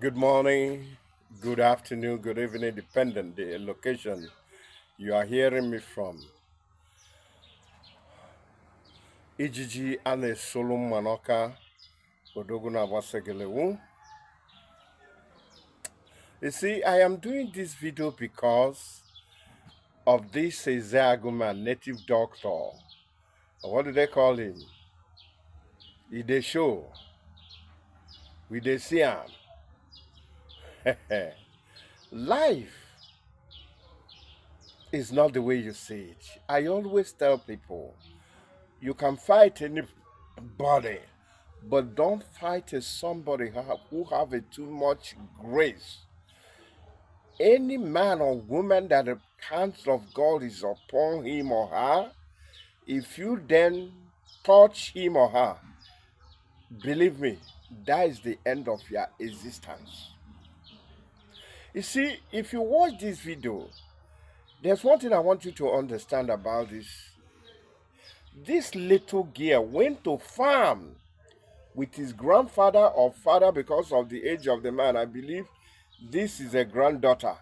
Good morning, good afternoon, good evening, depending the location you are hearing me from. Ijiji ane solum manoka odoguna wasegelewu. You see, I am doing this video because of this Ezaguma native doctor. What do they call him? He dey show. We dey see him. Life is not the way you see it. I always tell people, you can fight anybody, but don't fight somebody who have a too much grace. Any man or woman that the hands of God is upon him or her, if you then touch him or her, believe me, that is the end of your existence. You see, if you watch this video, there's one thing I want you to understand about this. This little girl went to farm with his grandfather or father because of the age of the man. I believe this is a granddaughter.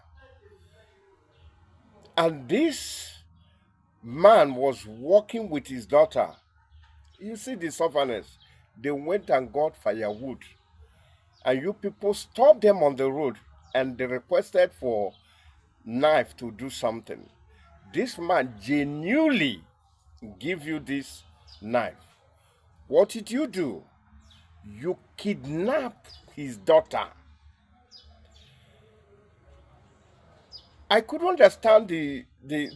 And this man was walking with his daughter. You see the sufferness. They went and got firewood. And you people stopped them on the road and they requested for knife to do something. This man genuinely give you this knife. What did you do? You kidnapped his daughter. I could understand the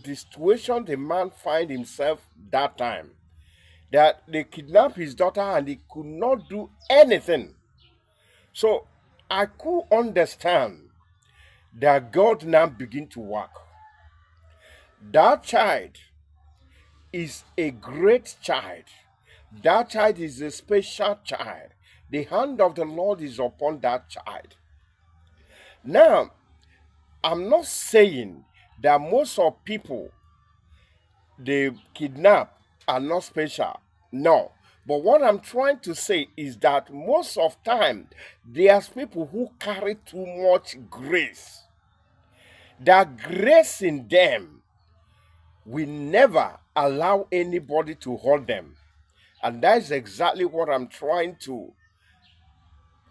situation the man find himself that time. That they kidnapped his daughter and he could not do anything. So I could understand that God now begin to work. That child is a great child. That child is a special child. The hand of the Lord is upon that child. Now, I'm not saying that most of people they kidnap are not special. No. But what I'm trying to say is that most of time there's people who carry too much grace. That grace in them will never allow anybody to hold them. And that's exactly what I'm trying to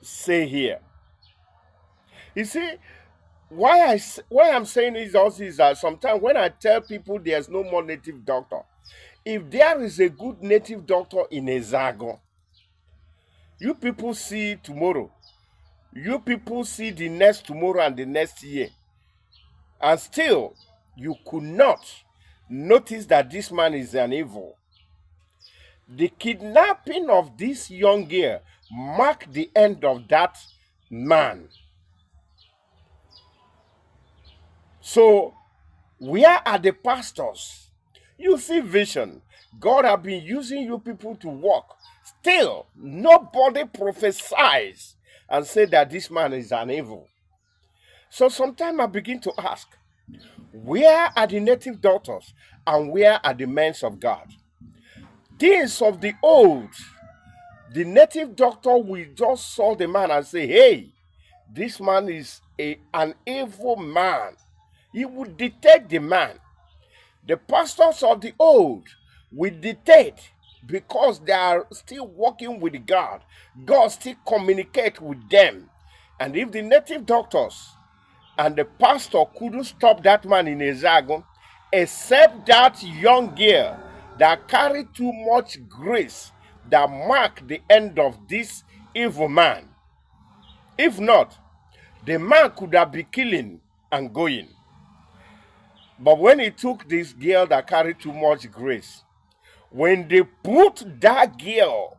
say here. You see, why I'm saying this also is that sometimes when I tell people there's no more native doctor, if there is a good native doctor in Ezago, you people see tomorrow, you people see the next tomorrow and the next year, and still you could not notice that this man is an evil. The kidnapping of this young girl marked the end of that man. So, where are the pastors? You see vision. God have been using you people to work. Still, nobody prophesies and say that this man is an evil. So sometimes I begin to ask, where are the native daughters and where are the men of God? Days of the old, the native doctor will just saw the man and say, hey, this man is an evil man. He would detect the man. The pastors of the old will detect because they are still working with God. God still communicate with them. And if the native doctors and the pastor couldn't stop that man in Ezago, except that young girl that carried too much grace that marked the end of this evil man. If not, the man could have been killing and going. But when he took this girl that carried too much grace, when they put that girl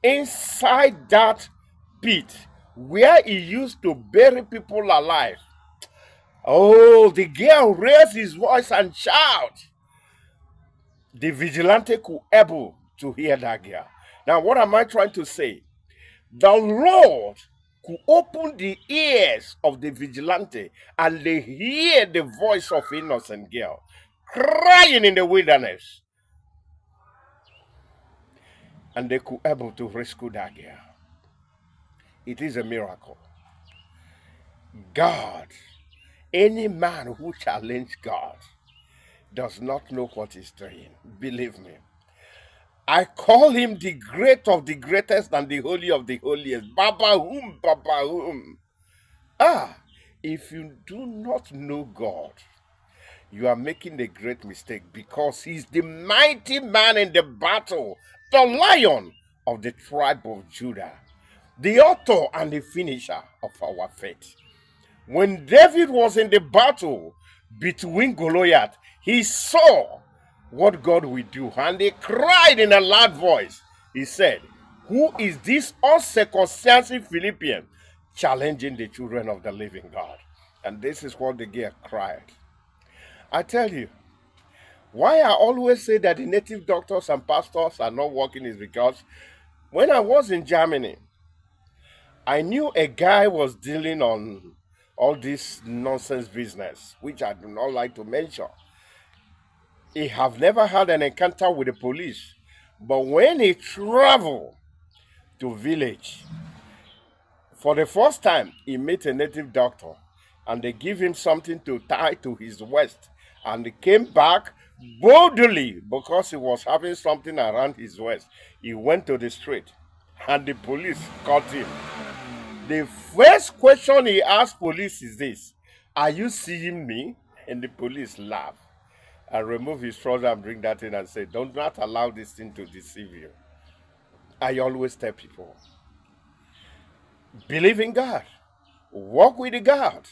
inside that pit where he used to bury people alive, oh, the girl raised his voice and shout. The vigilante could able to hear that girl. Now, what am I trying to say? The Lord could open the ears of the vigilante and they hear the voice of innocent girl crying in the wilderness. And they could able to rescue that girl. It is a miracle. God, any man who challenges God does not know what he's doing. Believe me. I call him the great of the greatest and the holy of the holiest. Baba whom, Baba whom. If you do not know God, you are making a great mistake, because he's the mighty man in the battle, the Lion of the tribe of Judah, the author and the finisher of our faith. When David was in the battle between Goliath, he saw what God will do, and he cried in a loud voice. He said, "Who is this uncircumcised Philistine challenging the children of the living God?" And this is what the girl cried. I tell you, why I always say that the native doctors and pastors are not working is because when I was in Germany, I knew a guy was dealing on all this nonsense business, which I do not like to mention. He have never had an encounter with the police, but when he traveled to village, for the first time, he met a native doctor, and they give him something to tie to his waist, and he came back boldly because he was having something around his waist. He went to the street, and the police caught him. The first question he asked police is this: "Are you seeing me?" And the police laughed and remove his trouser and bring that in and say, "Do not allow this thing to deceive you." I always tell people, believe in God, walk with the God,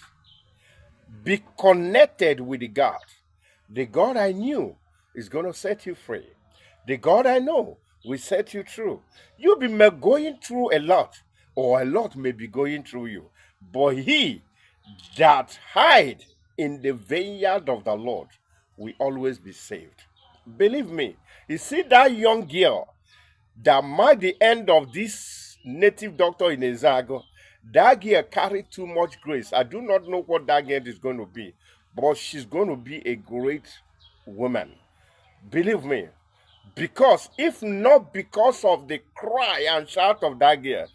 be connected with the God. The God I knew is going to set you free. The God I know will set you through. You'll be going through a lot, or a lot may be going through you, but he that hide in the vineyard of the Lord will always be saved. Believe me, you see that young girl that marked the end of this native doctor in Ezago, that girl carried too much grace. I do not know what that girl is going to be, but she's going to be a great woman. Believe me, because if not because of the cry and shout of that girl,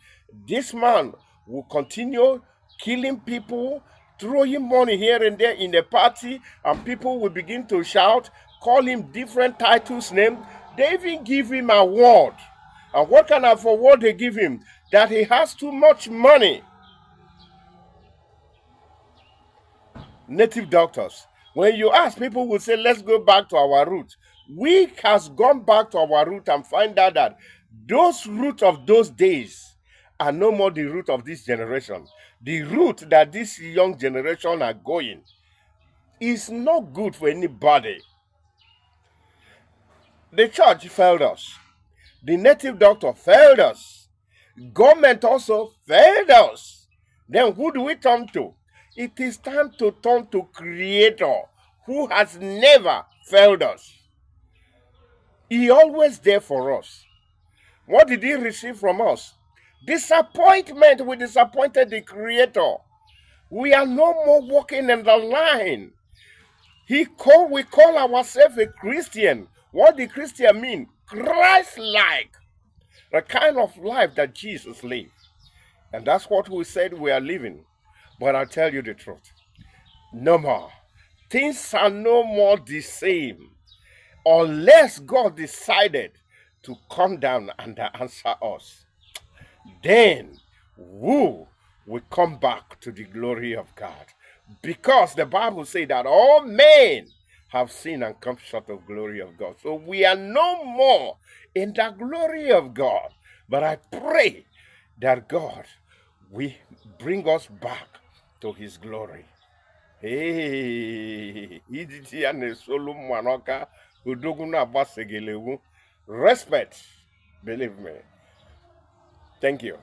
this man will continue killing people, throwing money here and there in the party, and people will begin to shout, call him different titles, name. They even give him an award. And what kind of award they give him? That he has too much money. Native doctors, when you ask, people will say, let's go back to our root. We has gone back to our root and find out that those roots of those days are no more the root of this generation. The route that this young generation are going is not good for anybody. The church failed us. The native doctor failed us. Government also failed us. Then who do we turn to? It is time to turn to Creator, who has never failed us. He always there for us. What did he receive from us? Disappointment. We disappointed the Creator. We are no more walking in the line. We call ourselves a Christian. What does Christian mean? Christ-like. The kind of life that Jesus lived. And that's what we said we are living. But I'll tell you the truth. No more. Things are no more the same. Unless God decided to come down and answer us. Then we will come back to the glory of God. Because the Bible says that all men have sinned and come short of glory of God. So we are no more in the glory of God. But I pray that God will bring us back to his glory. Hey, respect, believe me. Thank you.